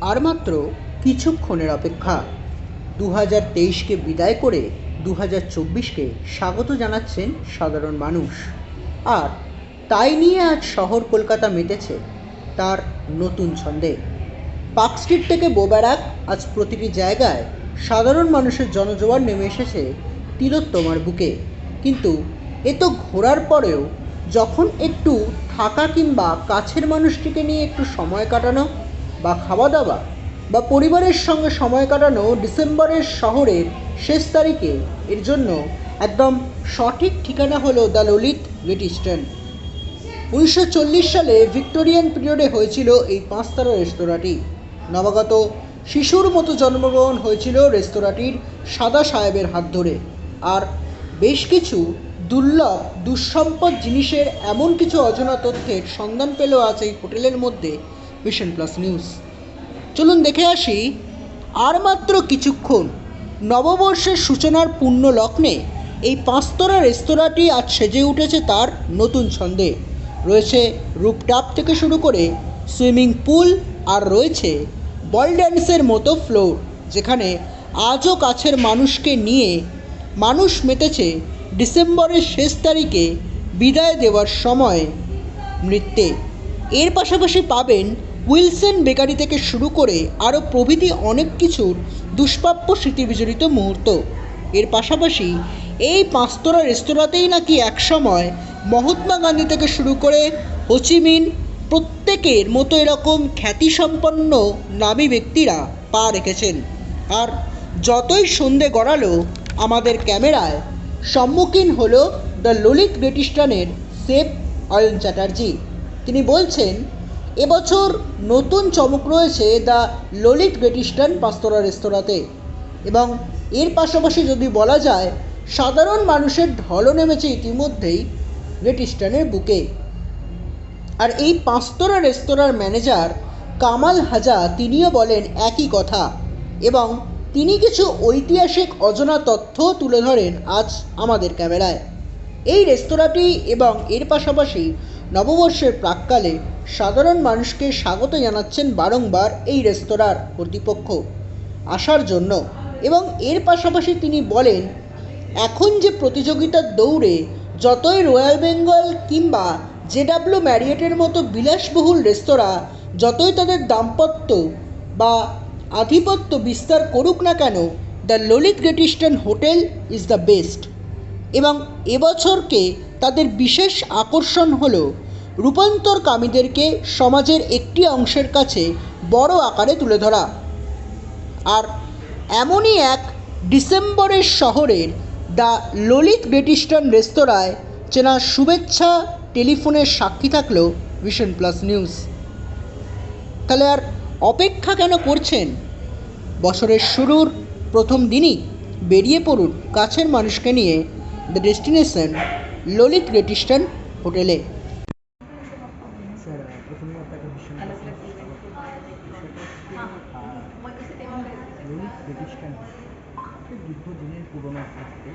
আর মাত্র কিছুক্ষণের অপেক্ষা। 2023কে বিদায় করে 2024কে স্বাগত জানাচ্ছেন সাধারণ মানুষ। আর তাই নিয়ে আজ শহর কলকাতা মেতেছে তার নতুন ছন্দে। পার্ক স্ট্রিট থেকে বোব্যারাক, আজ প্রতিটি জায়গায় সাধারণ মানুষের জনজোয়ার নেমে এসেছে তিলোত্তমার বুকে। কিন্তু এ তো ঘোরার পরেও যখন একটু থাকা কিংবা কাছের মানুষটিকে নিয়ে একটু সময় কাটানো বা খাওয়া দাওয়া বা পরিবারের সঙ্গে সময় কাটানো ডিসেম্বরের শহরের শেষ তারিখে, এর জন্য একদম সঠিক ঠিকানা হলো দ্য ললিত গ্রেট ইস্টার্ন। 1940 সালে ভিক্টোরিয়ান পিরিয়ডে হয়েছিল এই পাঁচতারা রেস্তোরাঁটি। নবাগত শিশুর মতো জন্মগ্রহণ হয়েছিল রেস্তোরাঁটির সাদা সাহেবের হাত ধরে। আর বেশ কিছু দুর্লভ দুঃসম্পদ জিনিসের এমন কিছু অজানা তথ্যের সন্ধান পেল আজ এই হোটেলের মধ্যে ভিশন প্লাস নিউজ। চলুন দেখে আসি। আর মাত্র কিছুক্ষণ, নববর্ষের সূচনার পূর্ণ লগ্নে এই পাঁচতারা রেস্তোরাঁটি আজ সেজে উঠেছে তার নতুন ছন্দে। রয়েছে রুপটপ থেকে শুরু করে সুইমিং পুল, আর রয়েছে বল ড্যান্সের মতো ফ্লোর, যেখানে আজও কাছের মানুষকে নিয়ে মানুষ মেতেছে ডিসেম্বরের শেষ তারিখে বিদায় দেওয়ার সময় নৃত্যে। এর পাশাপাশি পাবেন উইলসন বেকারি থেকে শুরু করে আরও প্রভৃতি অনেক কিছুর দুষ্প্রাপ্য স্মৃতিবিজড়িত মুহূর্ত। এর পাশাপাশি এই পাঁচতারা রেস্তোরাঁতেই নাকি একসময় মহাত্মা গান্ধী থেকে শুরু করে হোচিমিন প্রত্যেকের মতো এরকম খ্যাতিসম্পন্ন নামী ব্যক্তিরা পা রেখেছেন। আর যতই সন্ধে গড়ালো, আমাদের ক্যামেরায় সম্মুখীন হলো দ্য ললিত গ্রেট ইস্টার্নের শেফ অয়ন চ্যাটার্জি। তিনি বলছেন, এবছর নতুন চমক রয়েছে দ্য ললিত গ্রেট ইস্টার্ন পাঁচতারা রেস্তোরাঁতে। এবং এর পাশাপাশি যদি বলা যায়, সাধারণ মানুষের ঢলও নেমেছে ইতিমধ্যেই গ্রেট ইস্টার্নের বুকে। আর এই পাঁচতারা রেস্তোরাঁর ম্যানেজার কামাল হাজা তিনিও বলেন একই কথা, এবং তিনি কিছু ঐতিহাসিক অজানা তথ্য তুলে ধরেন আজ আমাদের ক্যামেরায়। এই রেস্তোরাঁটি এবং এর পাশাপাশি নববর্ষের প্রাক্কালে সাধারণ মানুষকে স্বাগত জানাচ্ছেন বারংবার এই রেস্তোরাঁর কর্তৃপক্ষ আসার জন্য। এবং এর পাশাপাশি তিনি বলেন, এখন যে প্রতিযোগিতার দৌড়ে যতই রয়্যাল বেঙ্গল কিংবা জেডাব্লিউ ম্যারিয়েটের মতো বিলাসবহুল রেস্তোরাঁ যতই তাদের দাম্পত্য বা আধিপত্য বিস্তার করুক না কেন, the Lalit great eastern hotel is the best. এবং এবছরকে তাদের বিশেষ আকর্ষণ হলো রূপান্তরকামীদেরকে সমাজের একটি অংশের কাছে বড় আকারে তুলে ধরা। আর এমনই এক ডিসেম্বরের শহরের দ্য ললিত গ্রেট ইস্টার্ন রেস্তোরাঁয় চেনা শুভেচ্ছা টেলিফোনের সাক্ষী থাকলো ভিশন প্লাস নিউজ। তাহলে আর অপেক্ষা কেন করছেন? বছরের শুরুর প্রথম দিনই বেরিয়ে পড়ুন কাছের মানুষকে নিয়ে the destination Lalit great eastern হোটেলে। স্যার, প্রথমে আপনাকে ভীষণ ললিত গ্রেট ইস্টার্ন হোটেল দীর্ঘদিনের পুরোনো হোটেল।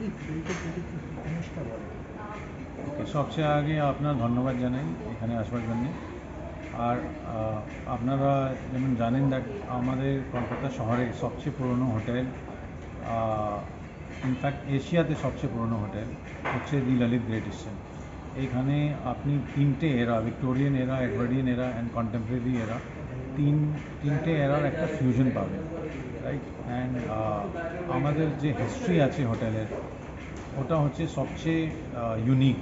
এই হোটেলটির যদি একটু ইতিহাসটা বলেন। ওকে, সবচেয়ে আগে আপনার ধন্যবাদ জানাই এখানে আসবার জন্যে। আর আপনারা যেমন জানেন, আমাদের কলকাতা শহরের সবচেয়ে পুরনো হোটেল, ইনফ্যাক্ট এশিয়াতে সবচেয়ে পুরনো হোটেল হচ্ছে দি ললিত গ্রেট ইস্টার্ন। এইখানে আপনি তিনটে এরা, ভিক্টোরিয়ান এরা, এডওয়ার্ডিয়ান এরা অ্যান্ড কন্টেম্পোরারি এরা, তিনটে এরার একটা ফিউশন পাবেন, রাইট। অ্যান্ড আমাদের যে হিস্ট্রি আছে হোটেলের, ওটা হচ্ছে সবচেয়ে ইউনিক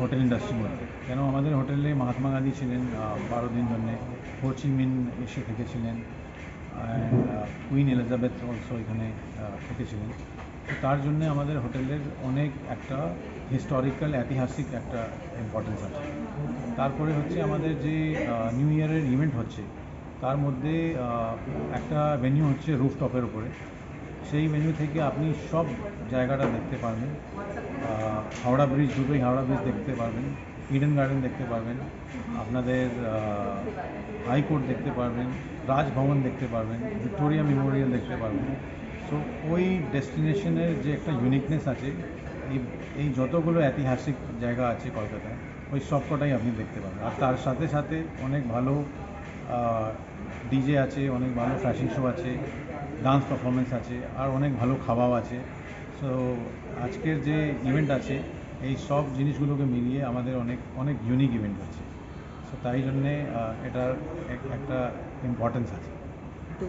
হোটেল ইন্ডাস্ট্রির মধ্যে। কেন আমাদের হোটেলে মহাত্মা গান্ধী ছিলেন 12 দিন জন্যে, হোচিমিন এসে থেকেছিলেন, অ্যান্ড কুইন এলিজাবেথ অলসো এখানে থেকেছিলেন। তো তার জন্যে আমাদের হোটেলের অনেক একটা হিস্টোরিক্যাল ঐতিহাসিক একটা ইম্পর্টেন্স আছে। তারপরে হচ্ছে আমাদের যে নিউ ইয়ারের ইভেন্ট হচ্ছে, তার মধ্যে একটা ভেন্যু হচ্ছে রুফটপের উপরে। সেই ভেন্যু থেকে আপনি সব জায়গাটা দেখতে পারবেন। হাওড়া ব্রিজ, দুটোই হাওড়া ব্রিজ দেখতে পারবেন, ইডেন গার্ডেন দেখতে পারবেন, আপনাদের হাইকোর্ট দেখতে পারবেন, রাজভবন দেখতে পারবেন, ভিক্টোরিয়া মেমোরিয়াল দেখতে পারবেন। সো ওই ডেস্টিনেশনের যে একটা ইউনিকনেস আছে, এই যতগুলো ঐতিহাসিক জায়গা আছে কলকাতায়, ওই সবকটাই আপনি দেখতে পাবেন। আর তার সাথে সাথে অনেক ভালো ডিজে আছে, অনেক ভালো ফ্যাশন শো আছে, ডান্স পারফরমেন্স আছে, আর অনেক ভালো খাওয়াও আছে। সো আজকের যে ইভেন্ট আছে এই সব জিনিসগুলোকে মিলিয়ে আমাদের অনেক অনেক ইউনিক ইভেন্ট হচ্ছে। সো তাই জন্যে এটার একটা ইম্পর্টেন্স আছে। কিন্তু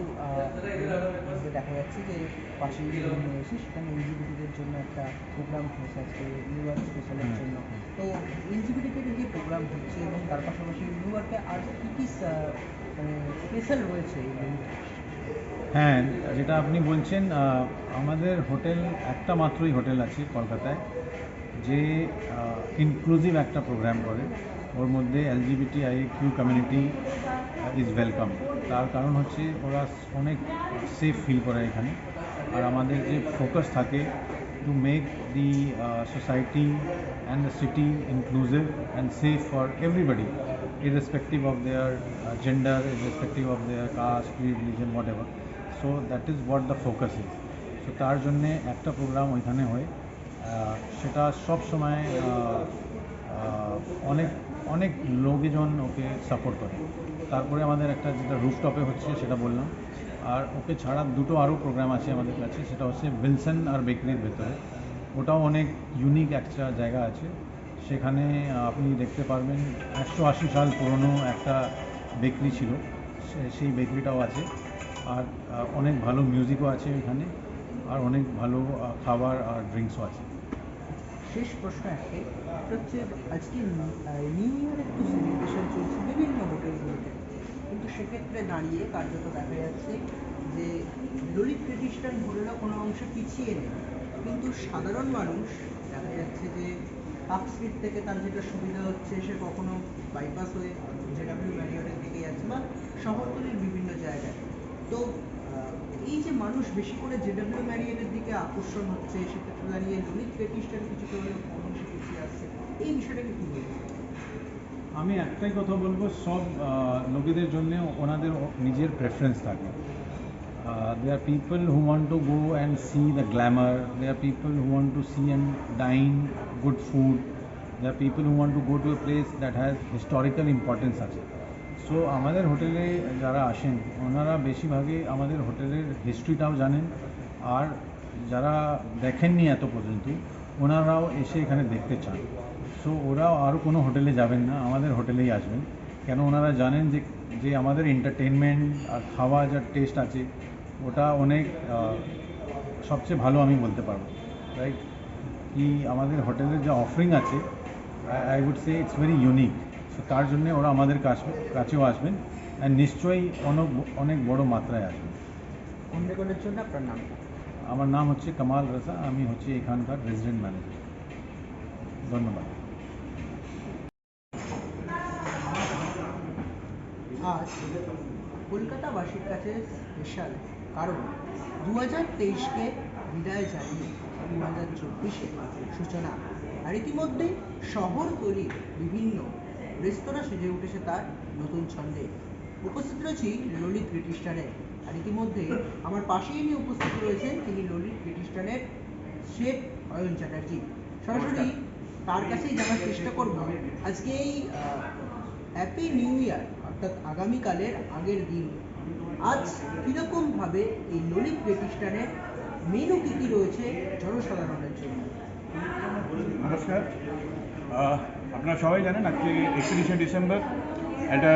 যে দেখা যাচ্ছে যে পাশেই যে রুম রয়েছে সেখানে এলজিবিটিদের জন্য একটা প্রোগ্রাম হয়েছে আজকে নিউ ইয়র্ক স্পেশালের জন্য। তো এলজিবিটি থেকে যে প্রোগ্রাম হচ্ছে এবং তার পাশাপাশি নিউ ইয়র্কে আর কী কী মানে স্পেশাল রয়েছে এই মুহূর্তে? হ্যাঁ, যেটা আপনি বলছেন, আমাদের হোটেল একটা মাত্রই হোটেল আছে কলকাতায় যে ইনক্লুসিভ একটা প্রোগ্রাম করে। ওর মধ্যে LGBTIQ কমিউনিটি ইজ ওয়েলকাম। তার কারণ হচ্ছে ওরা অনেক সেফ ফিল করে এখানে। আর আমাদের যে ফোকাস থাকে to make the society and the city inclusive and safe for everybody, irrespective of their gender, irrespective of their caste, creed, religion, whatever. So that is what the focus is. So তার জন্যে একটা programme ওইখানে হয়, সেটা সব সময় অনেক অনেক লোকজন ওকে সাপোর্ট করে। তারপরে আমাদের একটা যেটা রুফটপে হচ্ছে সেটা বললাম, আর ওকে ছাড়া দুটো আরও প্রোগ্রাম আছে আমাদের কাছে, সেটা হচ্ছে উইলসন আর বেকারির ভেতরে। ওটাও অনেক ইউনিক একটা জায়গা আছে। সেখানে আপনি দেখতে পারবেন 180 সাল পুরনো একটা বেকারি ছিল, সেই বেকারিটাও আছে। আর অনেক ভালো মিউজিকও আছে এখানে, আর অনেক ভালো খাবার আর ড্রিঙ্কসও আছে। শেষ প্রশ্ন একটাই, সেটা হচ্ছে আজকে নিউ ইয়ারের তো সেলিব্রেশন চলছে বিভিন্ন হোটেলগুলোতে, কিন্তু সেক্ষেত্রে দাঁড়িয়ে কার্যত দেখা যাচ্ছে যে ললিত খ্রিস্টান হোটেলরা কোনো অংশে পিছিয়ে নেই, কিন্তু সাধারণ মানুষ দেখা যাচ্ছে যে পার্ক স্ট্রিট থেকে তার যেটা সুবিধা হচ্ছে সে কখনো বাইপাস হয়ে জেডাব্লিউ ম্যারিয়টের দিকে যাচ্ছে বা শহরতলির বিভিন্ন জায়গায়। তো এই যে মানুষ বেশি করে জেডাব্লিউ ম্যারিয়টের দিকে আকর্ষণ হচ্ছে, সেক্ষেত্রে দাঁড়িয়ে ললিত খ্রিস্টান কিছুটা হলেও অংশে পিছিয়ে আসছে, এই বিষয়টাকে কী বলবো? আমি একটাই কথা বলবো, সব লোকেদের জন্য ওনাদের নিজের প্রেফারেন্স থাকে। There are people who want to go and see the glamour, there are people who want to see and dine good food, there are people who want to go to a place that has historical importance আছে। So আমাদের হোটেলে যারা আসেন ওনারা বেশিরভাগই আমাদের হোটেলের হিস্ট্রিটাও জানেন, আর যারা দেখেননি এত পর্যন্ত ওনারাও এসে এখানে দেখতে চান। সো ওরাও আরও কোনো হোটেলে যাবেন না, আমাদের হোটেলেই আসবেন। কেন ওনারা জানেন যে যে আমাদের এন্টারটেনমেন্ট আর খাওয়া যা টেস্ট আছে ওটা অনেক সবচেয়ে ভালো আমি বলতে পারবো, রাইট? কি আমাদের হোটেলের যা অফারিং আছে, I would say it's very unique. So তার জন্যে ওরা আমাদের কাছেও আসবেন, অ্যান্ড নিশ্চয়ই অনেক বড় মাত্রায় আসবেন। অন রেকর্ডের জন্য আপনার নাম? আমার নাম হচ্ছে কামাল রাজা, আমি হচ্ছে এখানকার রেজিডেন্ট ম্যানেজার। ধন্যবাদ। আজ কলকাতাবাসীর কাছে স্পেশাল, কারণ 2023কে বিদায় জানিয়ে 2024-এর সূচনা। আর ইতিমধ্যেই শহরতলির বিভিন্ন রেস্তোরাঁ সেজে উঠেছে তার নতুন ছন্দে। উপস্থিত রয়েছি ললিত খ্রিস্টানে, আর ইতিমধ্যে আমার পাশেই নিয়ে উপস্থিত রয়েছেন তিনি ললিত খ্রিস্টানের শেফ অয়ন চ্যাটার্জি। সরাসরি তার কাছেই জানার চেষ্টা করব আজকে এই হ্যাপি নিউ ইয়ার অর্থাৎ আগামীকালের আগের দিন আজ কীরকমভাবে এই ললিত খ্রিস্টানের মেনু কী কী রয়েছে জনসাধারণের জন্য। নমস্কার। আপনারা সবাই জানেন আজকে 31শে ডিসেম্বর, একটা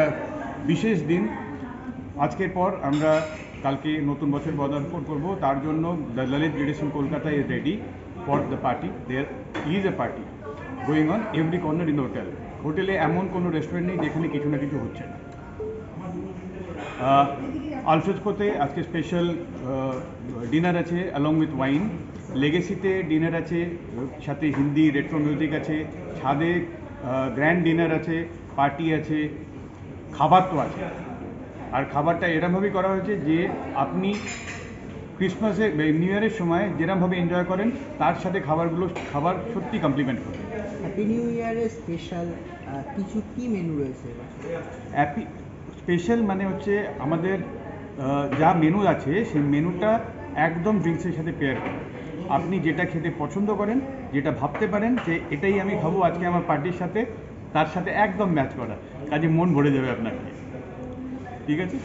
বিশেষ দিন। আজকের পর আমরা কালকে নতুন বছর পদার্পণ করব, তার জন্য the Lalit great eastern Kolkata is ready for the party. There is a party going on every corner in the hotel. হোটেলে এমন কোনো রেস্টুরেন্ট নেই যেখানে কিছু না কিছু হচ্ছে না। আলফ্রেস্কোতে আজকে স্পেশাল ডিনার আছে অ্যালং উইথ ওয়াইন। লেগেসিতে ডিনার আছে, সাথে হিন্দি রেট্রো মিউজিক আছে। ছাদে গ্র্যান্ড ডিনার আছে, পার্টি আছে, খাবার তো আছে। আর খাবারটা এরমভাবেই করা হয়েছে যে আপনি ক্রিসমাসে নিউ ইয়ারের সময় যেরমভাবে এনজয় করেন তার সাথে খাবার সত্যি কমপ্লিমেন্ট করবে। হ্যাপি নিউ ইয়ারের স্পেশাল কিছু কি মেনু রয়েছে? হ্যাপি স্পেশাল মানে হচ্ছে আমাদের যা মেনু আছে সেই মেনুটা একদম ড্রিঙ্কসের সাথে পেয়ার করা। আপনি যেটা খেতে পছন্দ করেন, যেটা ভাবতে পারেন যে এটাই আমি খাবো আজকে আমার পার্টির সাথে, তার সাথে একদম ম্যাচ করা, কাজে মন ভরে যাবে আপনাকে। ঠিক আছে?